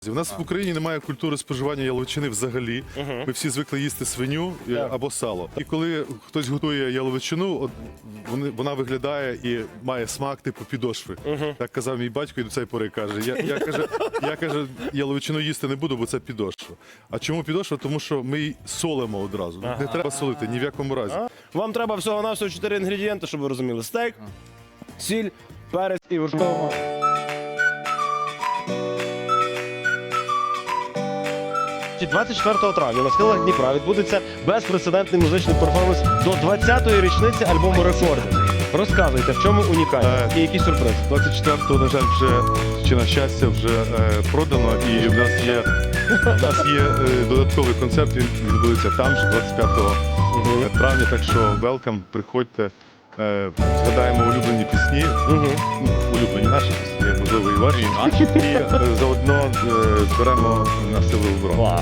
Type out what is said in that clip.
У нас в Україні немає культури споживання яловичини взагалі. Ми всі звикли їсти свиню або сало. І коли хтось готує яловичину, вона виглядає і має смак типу підошви. Так казав мій батько і до цієї пори каже. Я каже, яловичину їсти не буду, бо це підошва. А чому підошва? Тому що ми її солимо одразу. Не треба солити ні в якому разі. Вам треба всього-навсього 4 інгредієнти, щоб ви розуміли. Стейк, сіль, перець і вершково. І 24 травня на схилах Дніпра відбудеться безпрецедентний музичний перформанс до 20-ї річниці альбому «Рекорди». Розказуйте, в чому унікальність і які сюрпризи. 24-го, на жаль, вже, чи на щастя, вже продано, і в нас є додатковий концерт, він відбудеться там же 25 травня, так що велкам, приходьте, згадаємо улюблені пісні, улюблені наші пісні, можливо, і ваші, і заодно зберемо на сили оборони.